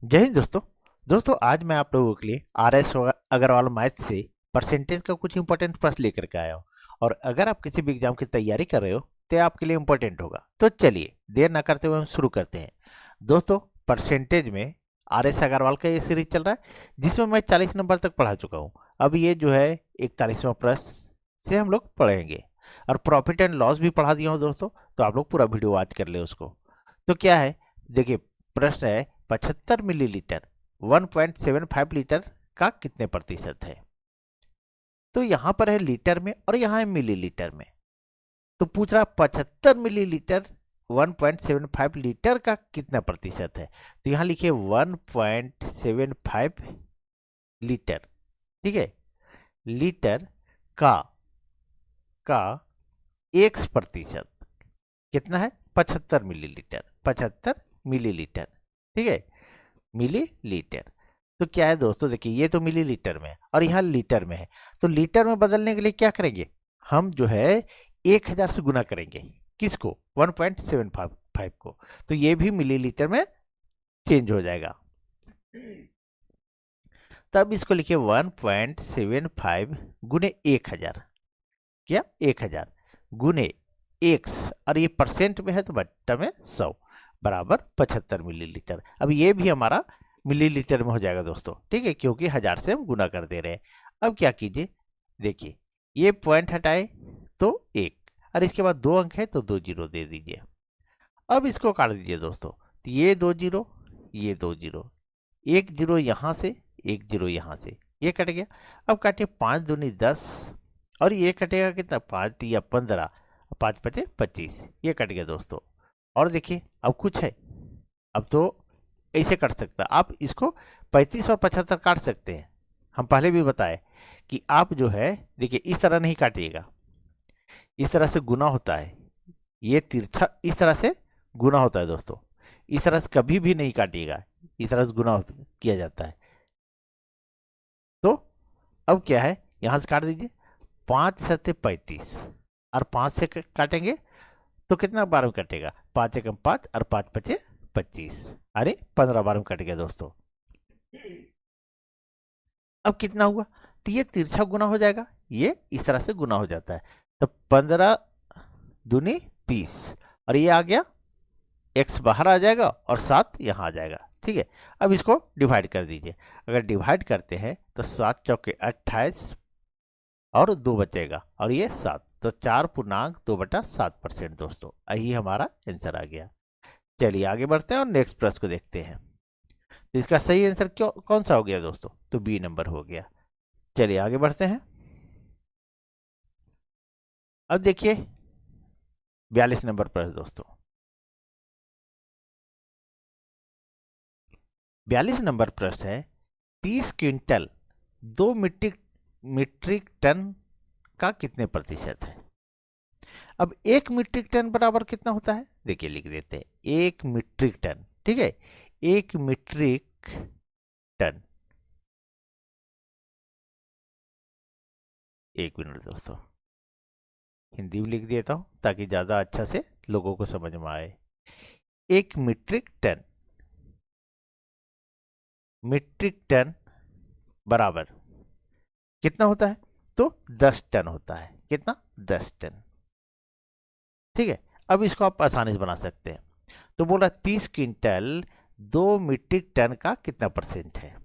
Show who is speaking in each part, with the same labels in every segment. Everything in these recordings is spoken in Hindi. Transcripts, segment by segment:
Speaker 1: जय हिंद दोस्तों। आज मैं आप लोगों के लिए RS अग्रवाल मैथ से परसेंटेज का कुछ इंपॉर्टेंट प्रश्न लेकर के आया हूँ। और अगर आप किसी भी एग्जाम की तैयारी कर रहे हो तो ये आपके लिए इंपॉर्टेंट होगा। तो चलिए देर ना करते हुए हम शुरू करते हैं। दोस्तों, परसेंटेज में RS अग्रवाल का ये सीरीज चल रहा है जिसमें मैं 40 नंबर तक पढ़ा चुका हूँ। अब ये जो है 41वां प्रश्न से हम लोग पढ़ेंगे। और प्रॉफिट एंड लॉस भी पढ़ा दिया हूँ दोस्तों, तो आप लोग पूरा वीडियो वॉच कर ले उसको। तो क्या है, देखिए, प्रश्न है 75 मिलीलीटर 1.75 लीटर का कितने प्रतिशत है। तो यहां पर है लीटर में और यहां है मिलीलीटर में। तो पूछ रहा 75 मिलीलीटर 1.75 लीटर का कितना प्रतिशत है। तो यहां लिखिए 1.75 लीटर। ठीक है, लीटर का का एक्स प्रतिशत कितना है, 75 मिलीलीटर, 75 मिलीलीटर। ठीक है, मिलीलीटर। तो क्या है दोस्तों, देखिए ये तो मिलीलीटर में है और यहाँ लीटर में है। तो लीटर में बदलने के लिए क्या करेंगे, हम जो है 1000 से गुना करेंगे। किसको, 1.75 को। तो ये भी मिलीलीटर में चेंज हो जाएगा। तब इसको लिखिए 1.75 गुने 1000। क्या, 1000 गुने एक्स, और ये परसेंट में है तो बट्टा में 100 बराबर 75 मिलीलीटर। अब ये भी हमारा मिलीलीटर में हो जाएगा दोस्तों। ठीक है, क्योंकि 1000 से हम गुना कर दे रहे हैं। अब क्या कीजिए, देखिए ये पॉइंट हटाए तो एक, और इसके बाद 2 अंक है तो 2 जीरो दे दीजिए। अब इसको काट दीजिए दोस्तों। तो ये 2 जीरो, ये 2 जीरो, एक जीरो यहां से, एक जीरो यहां से, ये कट गया। अब काटिए 5 दूनी 10, और ये कटेगा कितना, 5 या 15, 5 पचे 25, ये कट गया दोस्तों। और देखिए अब कुछ है, अब तो ऐसे कट सकता आप इसको 35 और 75 काट सकते हैं। हम पहले भी बताए कि आप जो है, देखिए इस तरह नहीं काटिएगा, इस तरह से गुना होता है। ये तिरछा इस तरह से गुना होता है दोस्तों, इस तरह से कभी भी नहीं काटिएगा, इस तरह से गुना किया जाता है। तो अब क्या है, यहां से काट दीजिए, 5 सत्ते 35, और 5 से काटेंगे तो कितना बार में कटेगा, 5 एकम 5 और 5 पचे 25, अरे 15 बार में कट गया दोस्तों। अब कितना हुआ, तो ये तिरछा गुना हो जाएगा, ये इस तरह से गुना हो जाता है। तो 15 दूनी 30, और ये आ गया, x बाहर आ जाएगा और 7 यहाँ आ जाएगा। ठीक है, अब इसको डिवाइड कर दीजिए। अगर डिवाइड करते हैं तो 7 चौके 28, और 2 बचेगा, और ये 7, तो 4.2/7% दोस्तों, यही हमारा आंसर आ गया। चलिए आगे बढ़ते हैं और नेक्स्ट प्रश्न को देखते हैं। तो इसका सही आंसर क्यों कौन सा हो गया दोस्तों, तो बी नंबर हो गया। चलिए आगे बढ़ते हैं। अब देखिए 42 नंबर प्रश्न दोस्तों। 42 नंबर प्रश्न है 30 क्विंटल 2 मीट्रिक मीट्रिक टन का कितने प्रतिशत है। अब 1 मीट्रिक टन बराबर कितना होता है, देखिए लिख देते हैं 1 मीट्रिक टन। ठीक है, 1 मीट्रिक टन, एक मिनट दोस्तों, हिंदी में लिख देता हूं ताकि ज्यादा अच्छा से लोगों को समझ में आए। 1 मीट्रिक टन, मीट्रिक टन बराबर कितना होता है, तो 10 टन होता है। कितना, 10 टन। ठीक है, अब इसको आप आसानी से बना सकते हैं। तो बोला 30 क्विंटल 2 मीट्रिक टन का कितना परसेंट है।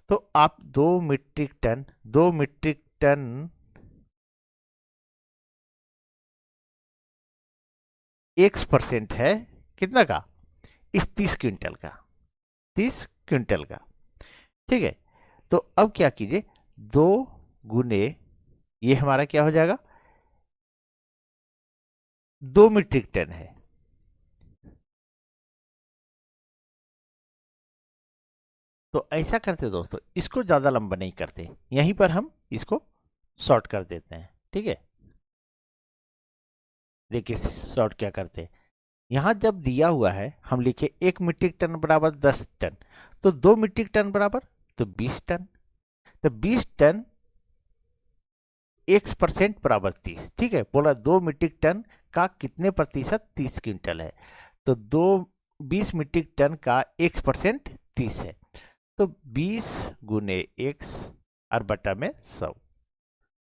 Speaker 1: तो आप 2 मीट्रिक टन एक्स परसेंट है कितना का, इस 30 क्विंटल का, 30 क्विंटल का। ठीक है, तो अब क्या कीजिए, 2 गुने, ये हमारा क्या हो जाएगा, 2 मीट्रिक टन है। तो ऐसा करते दोस्तों, इसको ज्यादा लंबा नहीं करते, यहीं पर हम इसको शॉर्ट कर देते हैं। ठीक है, देखिए शॉर्ट क्या करते हैं, यहां जब दिया हुआ है हम लिखे 1 मीट्रिक टन बराबर 10 टन, तो 2 मीट्रिक टन बराबर तो 20 टन। तो 20 टन एक्स परसेंट बराबर 30। ठीक है, बोला 2 मीट्रिक टन का कितने प्रतिशत, 30 क्विंटल है। तो 20 मीट्रिक टन का एक्स परसेंट 30 है, तो 20 गुने x और बटा में 100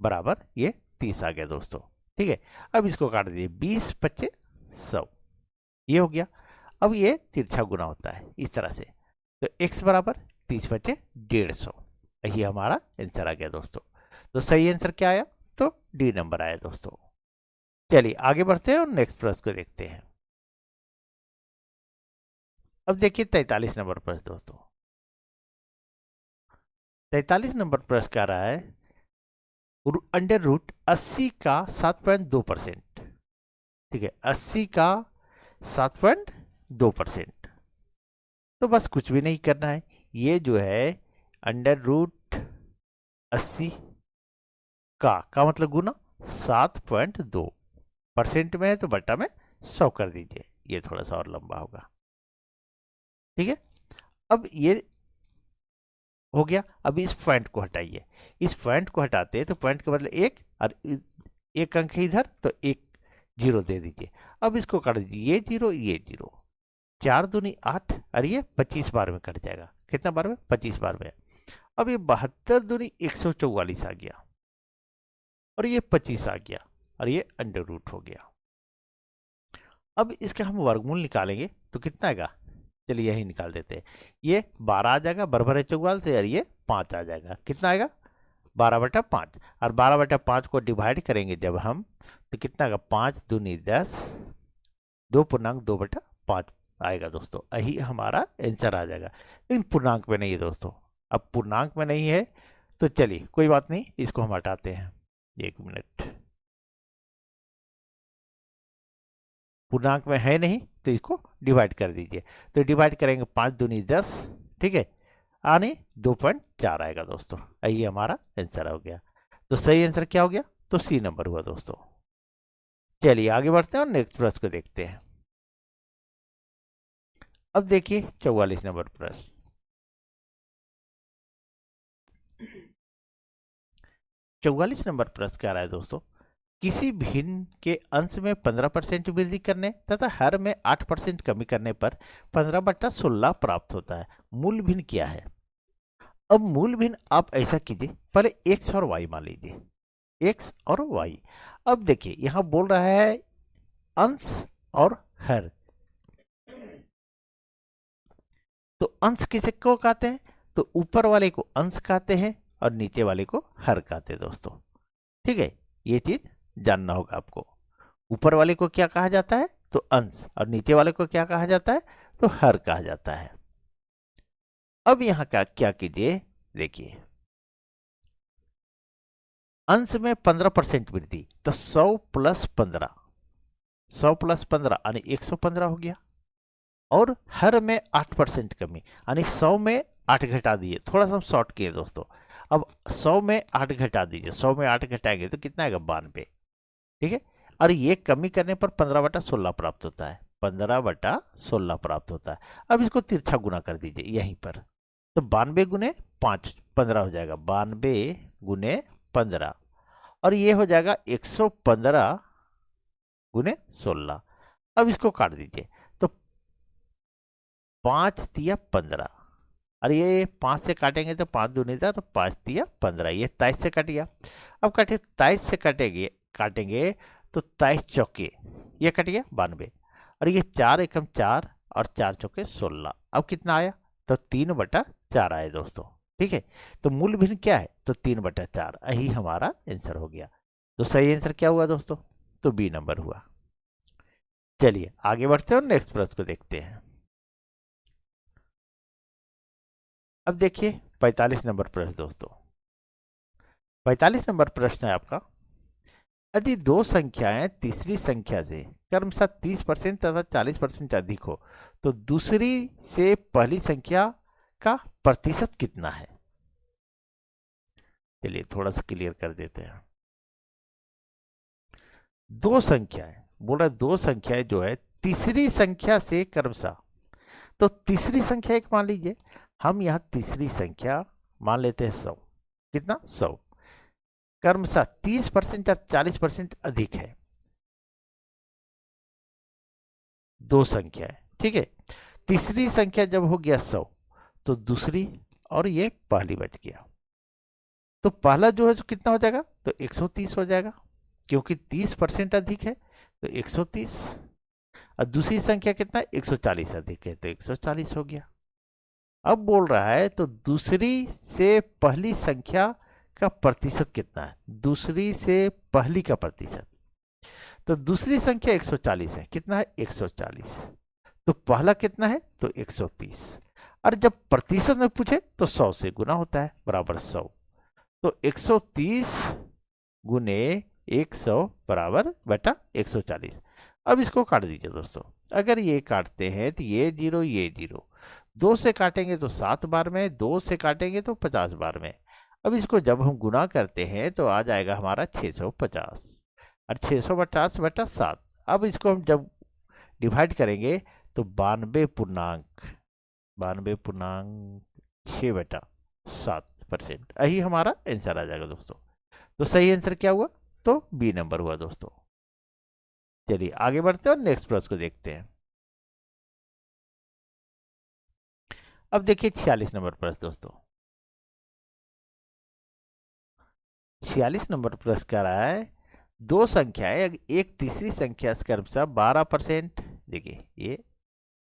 Speaker 1: बराबर ये 30 आ गया दोस्तों। ठीक है, अब इसको काट दीजिए, 20 पच्चे 100, ये हो गया। अब ये तिरछा गुना होता है इस तरह से, तो x बराबर 30 पच्चे 150, यही हमारा आंसर आ गया दोस्तों। तो सही आंसर क्या आया? तो डी नंबर आया दोस्तों। चलिए आगे बढ़ते हैं और नेक्स्ट प्रश्न को देखते हैं। अब देखिए 43 नंबर प्रश्न दोस्तों। 43 नंबर प्रश्न कह रहा है अंडर रूट 80 का 7.2%। ठीक है, 80 का 7.2%। तो बस कुछ भी नहीं करना है, ये जो है अंडर रूट 80 का मतलब गुना 7.2% में है, तो बटा में 100 कर दीजिए, ये थोड़ा सा और लंबा होगा। ठीक है, अब ये हो गया। अब इस पॉइंट को हटाइए, इस पॉइंट को हटाते हैं तो पॉइंट के बदले एक और एक अंक है इधर, तो एक जीरो दे दीजिए। अब इसको काट दीजिए, ये जीरो ये जीरो, 4 दूनी 8 और ये 25 बार में कट जाएगा। कितना बार में? 25 बार में। अब ये 72 दूनी 144 आ गया और ये 25 आ गया और ये अंडर रूट हो गया। अब इसका हम वर्गमूल निकालेंगे तो कितना आएगा? चलिए यही निकाल देते हैं। ये 12 आ जाएगा बरबर 44 से, और ये 5 आ जाएगा। कितना आएगा? 12/5। और 12/5 को डिवाइड करेंगे जब हम, तो कितना आएगा? 5 दूनी 10, 2.2/5 आएगा दोस्तों, यही हमारा आंसर आ जाएगा। लेकिन पूर्णांक में नहीं है दोस्तों। अब पूर्णांक में नहीं है तो चलिए कोई बात नहीं, इसको हम हटाते हैं। 1 मिनट, पूर्णांक में है नहीं तो इसको डिवाइड कर दीजिए। तो डिवाइड करेंगे 5 दूनी 10, ठीक है, आने 2.4 आएगा दोस्तों, यही हमारा आंसर हो गया। तो सही आंसर क्या हो गया? तो सी नंबर हुआ दोस्तों। चलिए आगे बढ़ते हैं और नेक्स्ट प्रश्न को देखते हैं। अब देखिए 44 नंबर प्रश्न। 44 नंबर प्रश्न क्या रहा है दोस्तों? किसी भिन्न के अंश में 15% वृद्धि करने तथा हर में 8% कमी करने पर 15/16 प्राप्त होता है। मूल भिन्न क्या है? अब मूल भिन्न आप ऐसा कीजिए, पहले x और y मान लीजिए, x और y। अब देखिए यहां बोल रहा है अंश और हर, तो अंश किसे को कहते हैं? तो ऊपर वाले को अंश कहते हैं और नीचे वाले को हर कहते हैं दोस्तों। ठीक है, ये चीज जानना होगा आपको। ऊपर वाले को क्या कहा जाता है? तो अंश, और नीचे वाले को क्या कहा जाता है? तो हर कहा जाता है। अब यहां क्या कीजिए, देखिए अंश में 15% वृद्धि, तो 100 + 15, 100 + 15 यानी 115 हो गया। और हर में 8% कमी, यानी 100 में 8 घटा दिए, थोड़ा सा हम शॉर्ट किए दोस्तों। अब 100 में 8 घटा दीजिए, 100 में 8 घटाएंगे तो कितना आएगा? 92। ठीक है, और ये कमी करने पर 15/16 प्राप्त होता है, 15/16 प्राप्त होता है। अब इसको तिरछा गुना कर दीजिए यहीं पर, तो 92 गुने 5 15 हो जाएगा, 92 गुने 15, और ये हो जाएगा 115 गुने 16। अब इसको काट दीजिए, तो 5 तिया 15, और ये 5 से काटेंगे तो 5 दूनी 10, तो 5 तिया 15, ये 23 से कट गया। अब काटे 23 से काटेंगे तो 23 चौके ये कट गया 92, और ये 4 एकम 4 और 4 चौके 16। अब कितना आया? तो 3/4 आया दोस्तों। ठीक है, तो मूल भिन्न क्या है? तो 3/4, यही हमारा आंसर हो गया। तो सही आंसर क्या हुआ दोस्तों? तो बी नंबर हुआ। चलिए आगे बढ़ते हैं और नेक्स्ट प्रश्न को देखते हैं। अब देखिए 45 नंबर प्रश्न दोस्तों। 45 नंबर प्रश्न है आपका, यदि दो संख्याएं तीसरी संख्या से क्रमशः 30% तथा 40% अधिक हो तो दूसरी से पहली संख्या का प्रतिशत कितना है? चलिए थोड़ा सा क्लियर कर देते हैं। दो संख्याएं, बोल रहा है दो संख्याएं जो है तीसरी संख्या से क्रमशः, तो तीसरी संख्या एक मान लीजिए, हम यहां तीसरी संख्या मान लेते हैं 100। कितना? 100। क्रमशः 30% और 40% अधिक है, दो संख्या है। ठीक है, तीसरी संख्या जब हो गया 100, तो दूसरी और ये पहली बच गया। तो पहला जो है सो कितना हो जाएगा, तो 130 हो जाएगा, क्योंकि 30% अधिक है तो 130। और दूसरी संख्या कितना है, 140 अधिक है तो 140 हो गया। अब बोल रहा है तो दूसरी से पहली संख्या का प्रतिशत कितना है, दूसरी से पहली का प्रतिशत। तो दूसरी संख्या 140 है, कितना है 140, तो पहला कितना है तो 130। और जब प्रतिशत में पूछे तो 100 से गुना होता है, बराबर 100। तो 130 गुने 100 बराबर बटा 140। अब इसको काट दीजिए दोस्तों। अगर ये काटते हैं तो ये जीरो ये जीरो, 2 से काटेंगे तो 7 बार में, 2 से काटेंगे तो 50 बार में। अब इसको जब हम गुना करते हैं तो आ जाएगा हमारा 650 और 650 बटा 7। अब इसको हम जब डिवाइड करेंगे तो 92.6 बटा 7%, यही हमारा आंसर आ जाएगा दोस्तों। तो सही आंसर क्या हुआ, तो बी नंबर हुआ दोस्तों। चलिए आगे बढ़ते हैं और नेक्स्ट प्रश्न को देखते हैं। अब देखिए 46 नंबर प्रश्न दोस्तों। 46 नंबर प्रश्न कह रहा है दो संख्याएं एक तीसरी संख्या से क्रमशः 12%, देखिए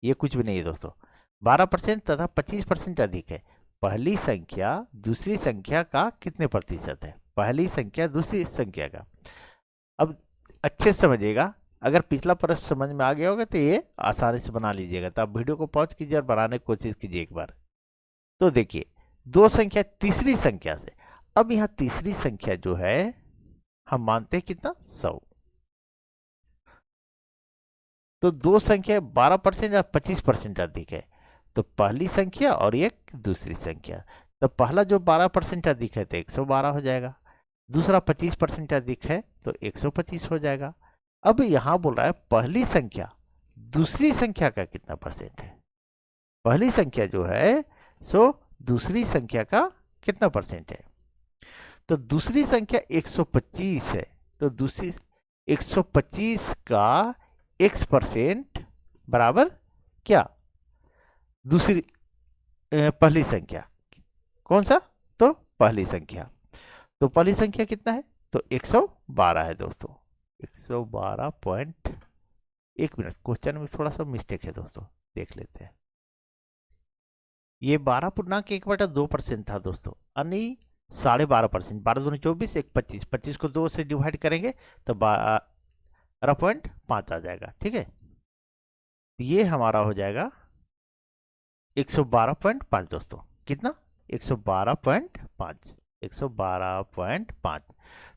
Speaker 1: ये कुछ भी नहीं है दोस्तों, 12% तथा 25% अधिक है। पहली संख्या दूसरी संख्या का कितने प्रतिशत है, पहली संख्या दूसरी संख्या का। अब अच्छे से समझिएगा, अगर पिछला प्रश्न समझ में आ गया होगा तो ये आसानी से बना लीजिएगा। तो आप वीडियो को पॉज कीजिए और बनाने की कोशिश कीजिए एक बार। तो देखिए दो संख्या तीसरी संख्या से, अब यहां तीसरी संख्या जो है हम मानते हैं कितना 100। तो दो संख्या 12% या 25% अधिक है, तो पहली संख्या और एक दूसरी संख्या। तो पहला जो 12% अधिक है तो 112 हो जाएगा, दूसरा 25% अधिक है तो 125 हो जाएगा। अब यहां बोल रहा है पहली संख्या दूसरी संख्या का कितना परसेंट है, पहली संख्या जो है सो दूसरी संख्या का कितना परसेंट है। तो दूसरी संख्या 125 है, तो दूसरी 125 का x% बराबर क्या, दूसरी पहली संख्या, कौन सा, तो पहली संख्या। तो पहली संख्या कितना है, तो 112 है दोस्तों, 112 एक मिनट, क्वेश्चन में थोड़ा सा मिस्टेक है दोस्तों, देख लेते हैं। ये 12.1/2% था दोस्तों, यानी 12.5%, 12 दूनी 24, 1 25, 25 को 2 से डिवाइड करेंगे तो 12.5 आ जाएगा, ठीक है। ये हमारा हो जाएगा 112.5 दोस्तों, कितना 112.5, 112.5।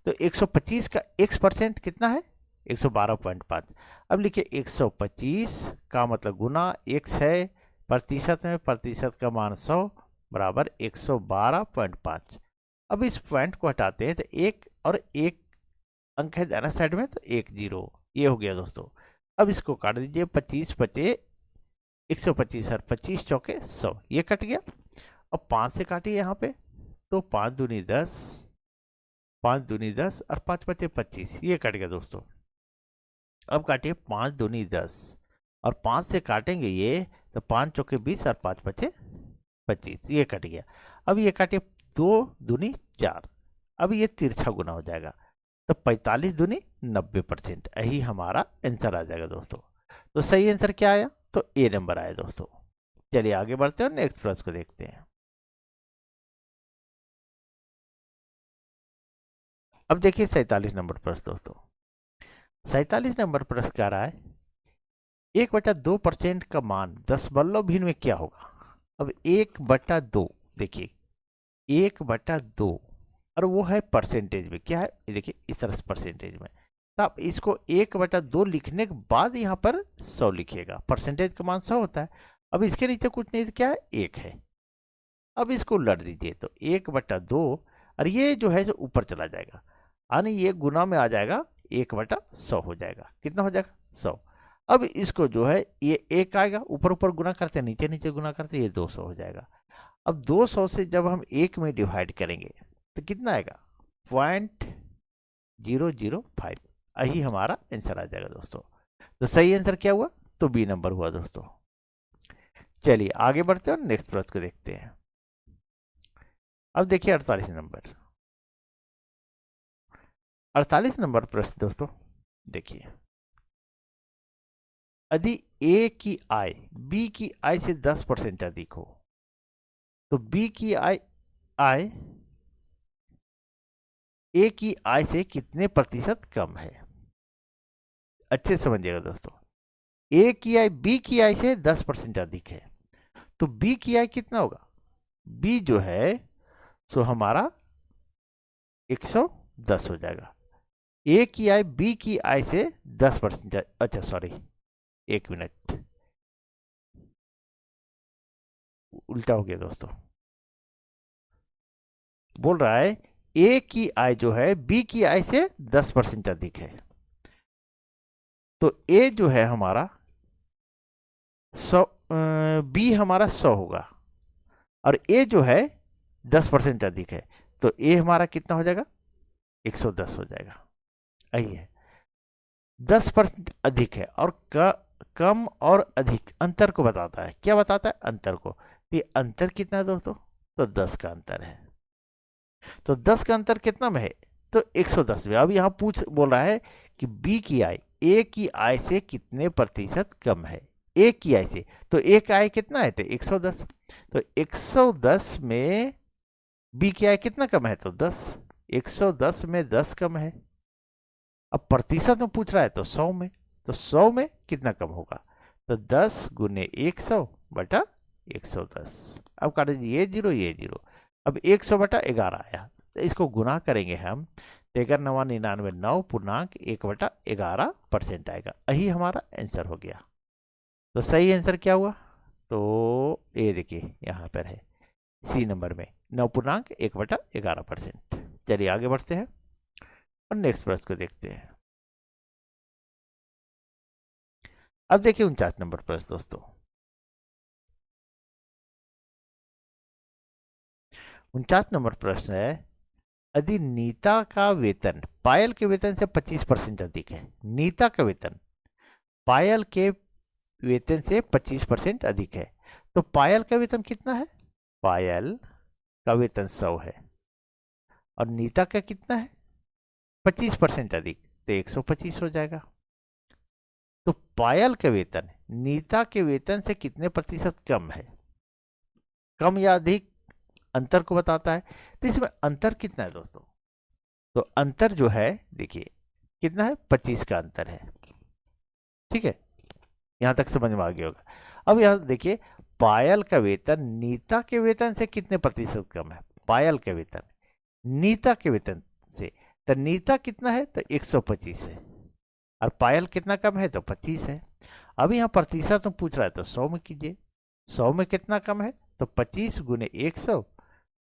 Speaker 1: तो 125 का x% कितना है 112.5। अब लिखिए 125 का मतलब गुना x है प्रतिशत में, प्रतिशत का मान 100 बराबर 112.5। अब इस पॉइंट को हटाते हैं तो एक और एक अंक है दाहिना साइड में, तो 1 0, ये हो गया दोस्तों। अब इसको काट दीजिए, 25 बचे 125 और 25 चौके 100, ये कट गया। अब 5 से काटिए यहाँ पे, तो 5 दूनी 10, 5 दूनी 10 और 5 बचे 25, ये कट गया दोस्तों। अब काटिए 5 दूनी 10 और 5 से काटेंगे ये, तो 5 चौके 20 और 5 बचे 25, ये कट गया। अब ये काटिए 2 दूनी 4, अब ये तिरछा गुना हो जाएगा, तो 45 दूनी 90%, यही हमारा आंसर आ जाएगा दोस्तों। तो सही आंसर क्या आया, तो ए नंबर आया दोस्तों। चलिए आगे बढ़ते हैं और नेक्स्ट प्रश्न को देखते हैं। अब देखिए 47 नंबर प्रश्न दोस्तों। 47 नंबर प्रश्न कह रहा है 1/2% का मान 10 भिन्न में क्या होगा। अब 1/2, देखिए 1/2 और वो है परसेंटेज में, क्या है देखिए इस तरह से परसेंटेज में। तो आप इसको 1/2 लिखने के बाद यहाँ पर 100 लिखिएगा, परसेंटेज का मान 100 होता है। अब इसके नीचे कुछ नहीं, क्या है 1 है। अब इसको उलट दीजिए तो 1/2 और ये जो है ऊपर चला जाएगा, यानी ये गुना में आ जाएगा, 1/100 हो जाएगा, कितना हो जाएगा 100। अब इसको जो है ये 1 आएगा, ऊपर ऊपर गुना करते हैं, नीचे नीचे गुना करते हैं, ये 200 हो जाएगा। अब 200 से जब हम 1 में डिवाइड करेंगे तो कितना आएगा 0.005, यही हमारा आंसर आ जाएगा दोस्तों। तो सही आंसर क्या हुआ, तो बी नंबर हुआ दोस्तों। चलिए आगे बढ़ते हैं और नेक्स्ट प्रश्न को देखते हैं। अब देखिए 48 नंबर। 48 नंबर प्रश्न दोस्तों देखिए, यदि ए की आय बी की आय से 10% अधिक हो तो बी की आय ए की आय से कितने प्रतिशत कम है। अच्छे से समझिएगा दोस्तों, ए की आय बी की आय से 10% अधिक है तो बी की आय कितना होगा, बी जो है सो हमारा 110 हो जाएगा। ए की आय बी की आय से 10%, अच्छा सॉरी 1 मिनट उल्टा हो गया दोस्तों, बोल रहा है ए की आय जो है बी की आय से 10% अधिक है तो ए जो है हमारा 100, बी हमारा 100 होगा और ए जो है 10% अधिक है तो ए हमारा कितना हो जाएगा 110 हो जाएगा। यही है 10% अधिक है और कम और अधिक अंतर को बताता है। क्या बताता है, अंतर को। ये अंतर कितना है दोस्तों, तो 10 का अंतर है। तो 10 का अंतर कितना में है, तो 110 में। अब यहाँ बोल रहा है कि बी की आय ए की आय से कितने प्रतिशत कम है, ए की आय से। तो ए का आय कितना है, तो 110। तो 110 में बी की आय कितना कम है, तो 10। 110 में 10 कम है। अब प्रतिशत में पूछ रहा है तो 100 में, तो 100 में कितना कम होगा, तो 10 गुने 100 बटा 110। अब काट दीजिए ये जीरो ये जीरो। अब 100 बटा 11 आया तो इसको गुना करेंगे हम, 13×9 9 पूर्णांक 1/11% आएगा। यही हमारा आंसर हो गया। तो सही आंसर क्या हुआ, तो ये देखिए यहाँ पर है सी नंबर में 9.1/11%। चलिए आगे बढ़ते हैं और नेक्स्ट प्रश्न को देखते हैं। अब देखिए 49 नंबर प्रश्न दोस्तों। 49 नंबर प्रश्न है, यदि नीता का वेतन पायल के वेतन से 25% अधिक है। नीता का वेतन पायल के वेतन से 25% अधिक है तो पायल का वेतन कितना है, पायल का वेतन 100 है और नीता का कितना है 25% अधिक, तो 125 हो जाएगा। तो पायल का वेतन नीता के वेतन से कितने प्रतिशत कम है, कम या अधिक अंतर को बताता है। तो इसमें अंतर कितना है दोस्तों, तो अंतर जो है देखिए कितना है, 25 का अंतर है। ठीक है, यहां तक समझ में आ गया होगा। अब यहां देखिए पायल का वेतन नीता के वेतन से कितने प्रतिशत कम है, पायल का वेतन नीता के वेतन से, तो नीता कितना है, तो 125 है और पायल कितना कम है, तो 25 है। अब यहाँ प्रतिशत में पूछ रहा है तो 100 में कीजिए। 100 में कितना कम है, तो 25 गुने 100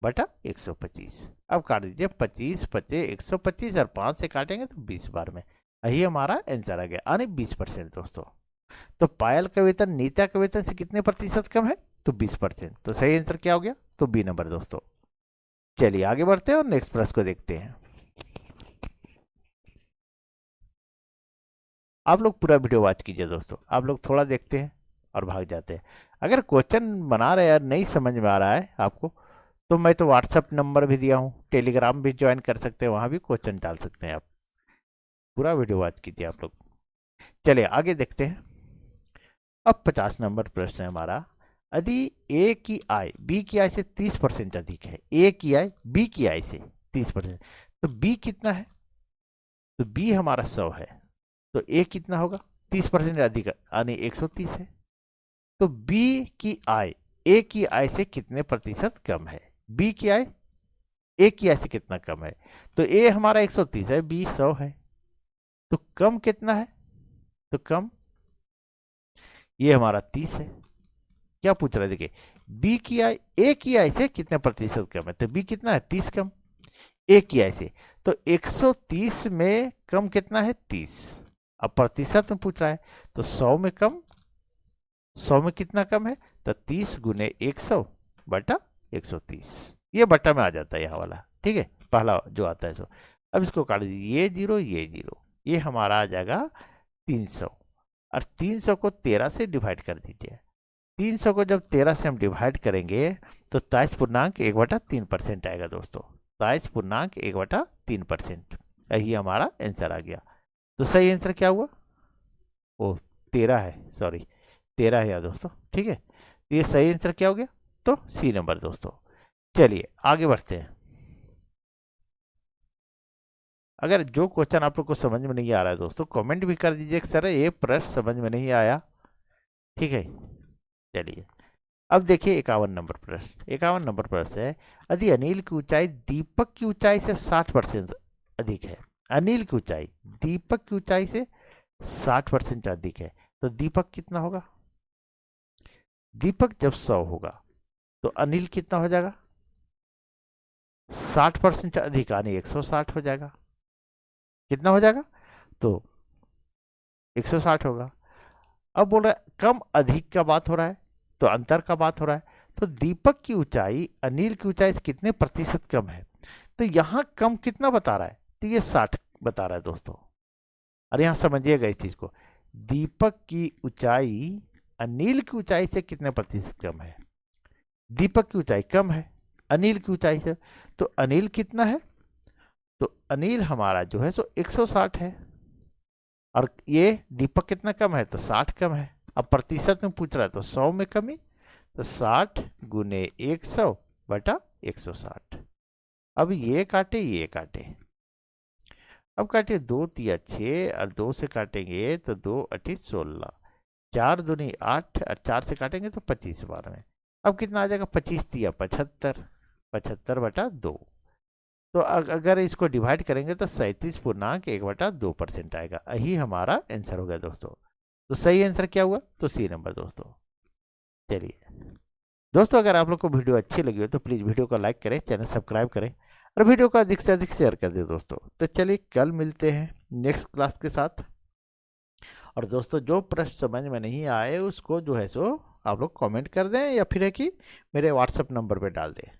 Speaker 1: बटा 125। अब काट दीजिए 25 पचे 125 और 5 से काटेंगे तो 20 बार में। यही हमारा आंसर आ गया, यानी 20% दोस्तों। तो पायल का वेतन नीता के वेतन से कितने प्रतिशत कम है, तो 20%। तो सही आंसर क्या हो गया, तो बी नंबर दोस्तों। चलिए आगे बढ़ते हैं और नेक्स्ट प्रश्न को देखते हैं। आप लोग पूरा वीडियो वॉच कीजिए दोस्तों, आप लोग थोड़ा देखते हैं और भाग जाते हैं। अगर क्वेश्चन बना रहे हैं नहीं समझ में आ रहा है आपको, तो मैं तो व्हाट्सअप नंबर भी दिया हूँ, टेलीग्राम भी ज्वाइन कर सकते हैं, वहाँ भी क्वेश्चन डाल सकते हैं आप। पूरा वीडियो वॉच कीजिए आप लोग। चलिए आगे देखते हैं। अब 50 नंबर प्रश्न है हमारा, यदि ए की आय बी की आय से 30% अधिक है। ए की आय बी की आय से 30%, तो बी कितना है, तो बी हमारा 100 है तो ए कितना होगा, 30% अधिक यानी 130 है। तो बी की आय ए की आय से कितने प्रतिशत कम है, बी की आय ए की आय से कितना कम है, तो ए हमारा 130 है, बी 100 है, तो कम कितना है, तो कम ये हमारा 30 है। क्या पूछ रहा है, देखिए बी की आय ए की आय से कितने प्रतिशत कम है, तो बी कितना है 30 कम ए की आय से, तो 130 में कम कितना है 30। अब प्रतिशत में पूछ रहा है तो 100 में कम, 100 में कितना कम है, तो 30 गुने 100 बटा 130। ये बटा में आ जाता है यहाँ वाला, ठीक है, पहला जो आता है सो। अब इसको काट दीजिए, ये जीरो ये जीरो, ये हमारा आ जाएगा 300 और 300 को 13 से डिवाइड कर दीजिए। 300 को जब 13 से हम डिवाइड करेंगे तो 23.1/3% आएगा दोस्तों। 23.1/3%, यही हमारा आंसर आ गया। तो सही आंसर क्या हुआ? ओ 13 है, सॉरी 13 है यार दोस्तों, ठीक है। ये सही आंसर क्या हो गया? तो सी नंबर दोस्तों। चलिए आगे बढ़ते हैं। अगर जो क्वेश्चन आप लोग को समझ में नहीं आ रहा है दोस्तों, कमेंट भी कर दीजिए कि सर ये प्रश्न समझ में नहीं आया, ठीक है। चलिए अब देखिए 51 नंबर प्रश्न। 51 नंबर प्रश्न है, यदि अनिल की ऊंचाई दीपक की ऊंचाई से 60% अधिक है। अनिल की ऊंचाई दीपक की ऊंचाई से 60% अधिक है, तो दीपक कितना होगा? दीपक जब 100 होगा तो अनिल कितना हो जाएगा? 60% अधिक यानी 160 हो जाएगा। कितना हो जाएगा? तो 160 होगा। अब बोल रहा है कम अधिक का बात हो रहा है, तो अंतर का बात हो रहा है। तो दीपक की ऊंचाई अनिल की ऊंचाई से कितने प्रतिशत कम है? तो यहां कम कितना बता रहा है? तो ये 60 बता रहा है दोस्तों। और यहां समझिएगा इस चीज को, दीपक की ऊंचाई अनिल की ऊंचाई से कितने प्रतिशत कम है? दीपक की ऊंचाई कम है अनिल की ऊंचाई से, तो अनिल कितना है? तो अनिल हमारा जो है सो 160 है, और ये दीपक कितना कम है? तो 60 कम है। अब प्रतिशत में पूछ रहा है तो 100 में कमी, तो 60 गुने 100/160। अब ये काटे ये काटे, अब काटे 2 तिया 6 और 2 से काटेंगे तो 2 8 16, 4 दूनी 8 और 4 से काटेंगे तो 25 बार में। अब कितना आ जाएगा? 25 तिया 75, 75/2। तो अगर इसको डिवाइड करेंगे तो 37.1/2% आएगा। यही हमारा आंसर हो गया दोस्तों। तो सही आंसर क्या हुआ? तो सी नंबर दोस्तों। चलिए दोस्तों, अगर आप लोग को वीडियो अच्छी लगी हो तो प्लीज़ वीडियो को लाइक करें, चैनल सब्सक्राइब करें और वीडियो को अधिक से अधिक शेयर कर दें दोस्तों। तो चलिए कल मिलते हैं नेक्स्ट क्लास के साथ। और दोस्तों जो प्रश्न समझ में नहीं आए उसको जो है सो आप लोग कमेंट कर दें, या फिर है कि मेरे व्हाट्सएप नंबर पे डाल दें।